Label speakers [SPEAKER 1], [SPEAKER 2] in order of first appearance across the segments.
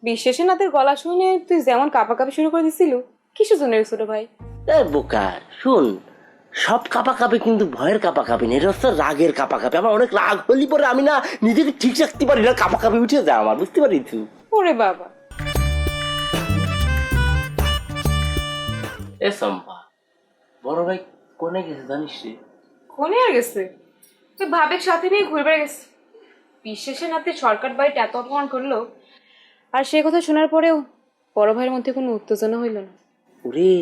[SPEAKER 1] বিশ্বাসের গলা শুনে তুই যেমন কাঁপাকাঁপি শুরু করে দিছিল, কিসের জন্য রে ছোট ভাই?
[SPEAKER 2] বোকা শুন, সব কাঁপাকাঁপি কিন্তু ভয়ের কাঁপাকাঁপি না, এটা হচ্ছে রাগের কাঁপাকাঁপি। আমার অনেক রাগ হলি পরে আমি না নিজেকে ঠিক রাখতে পারি না, কাঁপাকাঁপি উঠে যায় আমার, বুঝতে পারি তুই?
[SPEAKER 1] ওরে বাবা,
[SPEAKER 2] এ সম্পা, বড় ভাই কোনে গেছে জানিস রে?
[SPEAKER 1] কোনে আর গেছে? তুই ভাবের সাথে নিয়ে ঘুরে বেড়ে গেছে। বিশ্বাসের নাতে সরকার বাড়িতে এত অপমান করলো, আর সে কথা শোনার পরেও বড় ভাইয়ের মধ্যে কোনো উত্তেজনা হইল না।
[SPEAKER 2] ওরে,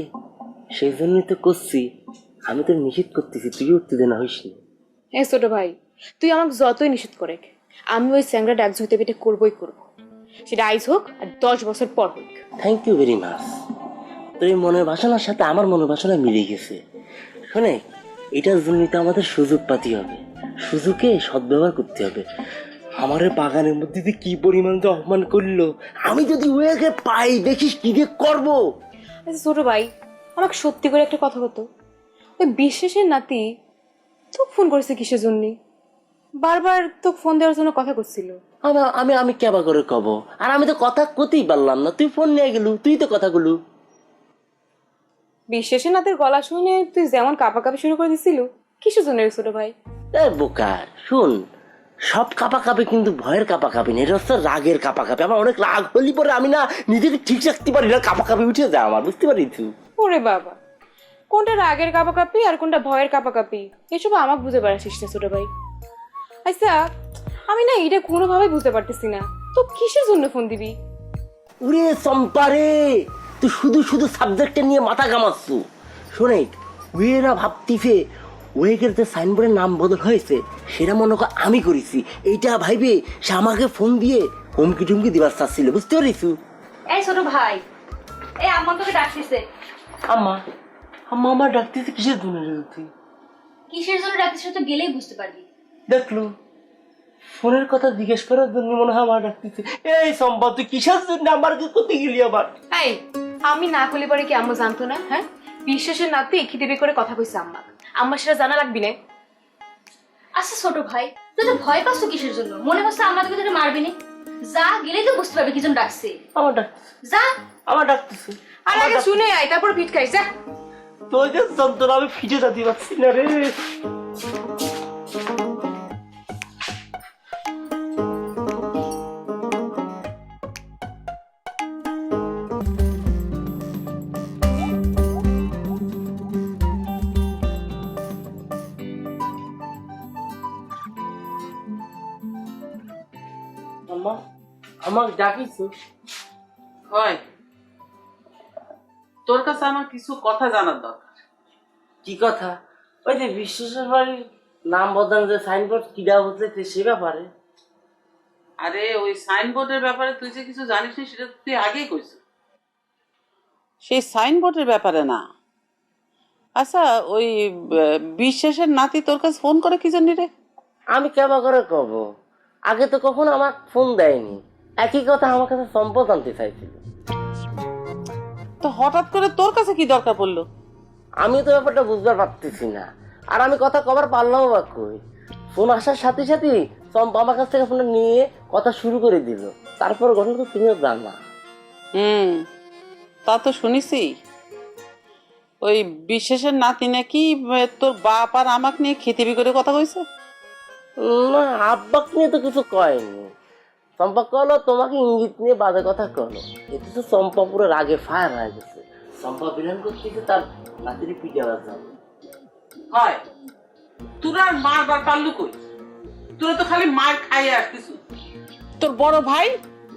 [SPEAKER 2] সেই জন্যই তো করছি, আমি তো নিষেধ করতেছি, তুই উত্তেজনা হইস না।
[SPEAKER 1] এ ছোট ভাই, তুই আমাকে যতই নিষেধ করে, আমি ওই স্যাংরা ডাক ঝুঁতে পেটে করবই করবো, সেটা আইজ হোক আর 10 বছর পর হোক।
[SPEAKER 2] Thank you very much. তোর এই মনের বাসনার সাথে আমার মনের বাসনা মিলে গেছে। শোনে, এটার জন্য তো আমাদের সুযোগ পাতি হবে, সুযোগে সদ্ব্যবহার করতে হবে। আমার বাগানের মধ্যে যে কি পরিমাণ যে অপমান করলো, আমি যদি ওকে পাই দেখিস কি দিয়ে করবো।
[SPEAKER 1] আচ্ছা ছোট ভাই, আমাকে সত্যি করে একটা কথা বলতো, ওই বিশ্বাসের নাতি তোকে ফোন করেছে কিসের জন্য? বারবার তোকে ফোন দেওয়ার জন্য কথা করছিল।
[SPEAKER 2] আমি আমি কেবা করে কব, আর আমি তো কথা কতেই পারলাম না, তুই ফোন নিয়ে গেলু, তুই তো কথাগুলো।
[SPEAKER 1] বিশ্বাসের নাতের গলা শুনে তুই যেমন কাঁপাকাঁপি শুরু করে দিছিল, কিসের জন্য রে ছোট ভাই?
[SPEAKER 2] বোকা শুন, সব কাঁপাকাঁপি কিন্তু ভয়ের কাঁপাকাঁপি না, এটা হচ্ছে রাগের কাঁপাকাঁপি। আমার অনেক রাগ হলি পরে আমি না নিজেকে ঠিক রাখতে পারি না, কাঁপাকাঁপি উঠে যায় আমার, বুঝতে পারি তুই?
[SPEAKER 1] ওরে বাবা, কোনটা রাগের কাঁপাকাঁপি আর কোনটা ভয়ের কাঁপাকাঁপি এসব আমাকে বুঝে পারছিস না ছোট ভাই। আচ্ছা, আমি না এটা কোনোভাবে বুঝতে পারতেছি না, তো কিসের জন্য ফোন দিবি?
[SPEAKER 2] উরে চম্পারে, তুই শুধু শুধু সাবজেক্টে নিয়ে মাথা ঘামাচ্ছ। শোনে, ওয়েরা ভাবতিছে ওয়েগের যে সাইনবোর্ডের নাম বদল হয়েছে সেটা মনে কর আমি করেছি, এইটা ভাইবে সে আমাকে ফোন দিয়ে হুমকি টুমকি দিবার চাচ্ছিল, বুঝতে পারিস?
[SPEAKER 3] এই ছোট ভাই, এই আম্মা তোকে ডাকতেছে।
[SPEAKER 2] আম্মা, আম্মা আমার ডাকতেছে কিসের জন্য রে তুই?
[SPEAKER 3] কিসের জন্য ডাকতেছে তো গেলেই বুঝতে পারবি।
[SPEAKER 2] দেখলু, ফোনের কথা জিজ্ঞেস করার জন্য মনে হয় আমার ডাকতেছে। এই সম্পদ, তুই কিসের জন্য আমার করতে গেলি আবার?
[SPEAKER 1] এই, আমি না করলে পরে কি আম্মা জানতো না? হ্যাঁ, বিশ্বাসের নাতি খিদেবি করে কথা কইছে আম্মা, আম্মা সেটা জানা লাগবি না?
[SPEAKER 3] আচ্ছা ছোট ভাই, তুই তো ভয় পাচ্ছ কিসের জন্য? মনে হচ্ছে আমরা তোকে তোকে মারবি না। যা, গেলেই তো বুঝতে পারবি কি জন্য ডাকছে।
[SPEAKER 2] আমার ডাকতেছে,
[SPEAKER 3] যা।
[SPEAKER 2] আমার ডাকতেছে।
[SPEAKER 1] আর আগে শুনে আয়, তারপর পিঠ খাইস। যা।
[SPEAKER 2] তোর যে যন্ত্রণা আমি ফিটে যেতে পারছি না রে। আম্মা, আমাকে ডাকিস?
[SPEAKER 4] হয়, তোর কাছে আমার কিছু কথা জানার দরকার।
[SPEAKER 2] কি কথা? ওই যে বিশ্বেশ্বর বাড়ির নাম বদলানো যে সাইনবোর্ড কিরা বদলেছে সে ব্যাপারে।
[SPEAKER 4] আরে ওই সাইনবোর্ডের ব্যাপারে তুই যে কিছু জানিস না সেটা তুই আগেই কইছ। সেই সাইনবোর্ডের ব্যাপারে না। আচ্ছা, ওই বিশ্বাসের নাতি তোর কাছে ফোন করে কি জন্য রে?
[SPEAKER 2] আমি কেবা করে কব, আগে তো কখনো আমার ফোন দেয়নি। একই কথা আমার কাছে সম্পদ আনতে চাইছিল।
[SPEAKER 4] তো হঠাৎ করে তোর কাছে কি দরকার পড়লো?
[SPEAKER 2] আমি তো ব্যাপারটা বুঝবার পারতেছি না, আর আমি কথা কবার পারলাম বা কই। ফোন আসার সাথে সাথে চম্পা আমার কাছ থেকে ফোনটা নিয়ে কথা শুরু করে দিল। তারপর ঘটনা তো তুমিও জানা।
[SPEAKER 4] তা তো শুনিসি। ওই বিশ্বাসের নাতি নাকি তোর বাপ আর আমাকে নিয়ে খিতিবি করে কথা কইছে।
[SPEAKER 2] না, আব্বাকে নিয়ে তো কিছু কয়নি। চম্পা কলো তোমাকে ইঙ্গিত নিয়ে বাজে কথা কলো, এতে তো চম্পা পুরো রাগে ফায়ার হয়ে গেছে। চম্পা বিধান করছে তার নাতির পিঠে আবার যাবে।
[SPEAKER 4] হয়, তোরা আর মারবার পারলু কই? তোরা তো খালি মার খাইয়ে আসতিস। তোর বড় ভাই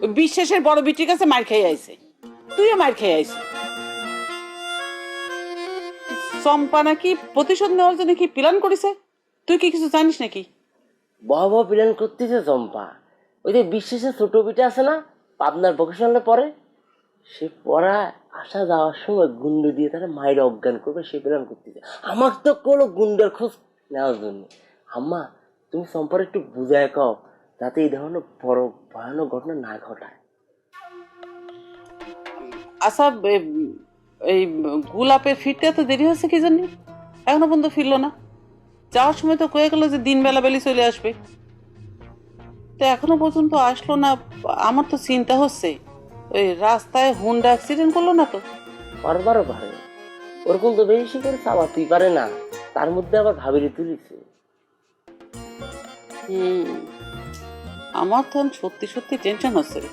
[SPEAKER 4] ওই বিশ্বাসের বড় বিটির কাছে মার খাইয়ে আইছে, তুইও মার খাইয়ে আইস। চম্পা নাকি প্রতিশোধ নেওয়ার জন্য কি প্ল্যান করেছে, তুই কি কিছু জানিস নাকি?
[SPEAKER 2] বড় প্ল্যান করতেছে চম্পা। ওই যে বিশ্বাসের ছোট বিটা আছে না, পাবনার ভোকেশনালে পড়ে, সে পড়া আসা যাওয়ার সময় গুন্ডু দিয়ে তারা মায়ের অজ্ঞান করবে, সে প্ল্যান করতেছে। আমার তো কোনো গুন্ডার খোঁজ নেওয়ার জন্য। আম্মা, তুমি চম্পার একটু বুঝায় কও যাতে এই ধরনের বড় ভয়ানক ঘটনা না ঘটায়।
[SPEAKER 4] আচ্ছা, এই গোলাপের ফিরতে এত দেরি হচ্ছে কি জন্য? এখনো পর্যন্ত ফিরলো না। যাওয়ার সময় তো কয়ে গেল যে দিন বেলা বেলি চলে আসবে, তো এখনো পর্যন্ত আসলো না। আমার তো চিন্তা হচ্ছে ওই রাস্তায় হুন্ডা অ্যাক্সিডেন্ট করলো না তো?
[SPEAKER 2] পারবারও পারে, ওরকম তো বেশি করে চালাতেই পারে না, তার মধ্যে আবার ভাবিরে তুলিছে।
[SPEAKER 4] আমার তখন সত্যি সত্যি টেনশন হচ্ছে রে।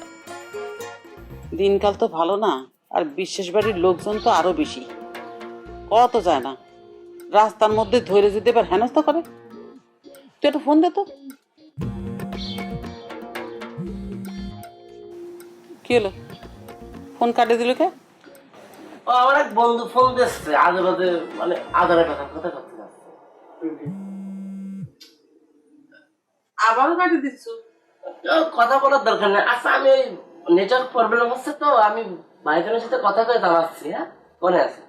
[SPEAKER 4] দিনকাল তো ভালো না, আর বিশেষ বাড়ির লোকজন তো আরো বেশি, কত যায় না, রাস্তার মধ্যে ধরে যেতে এবার হেনস্থা করে। তুই একটা ফোন দে তো। কি হলো, ফোন কাটে দিল কে?
[SPEAKER 2] ও আমার এক বন্ধু ফোন দিচ্ছে, আজে বাজে মানে আধারে কথা কথা করতে যাচ্ছে।
[SPEAKER 4] আবারও কাটে দিচ্ছ?
[SPEAKER 2] কথা বলার দরকার নেই। আচ্ছা আমি ওই নেটওয়ার্ক প্রবলেম হচ্ছে তো, আমি ভাইজনের সাথে কথা কয়ে জানাচ্ছি। হ্যাঁ, মনে আছে?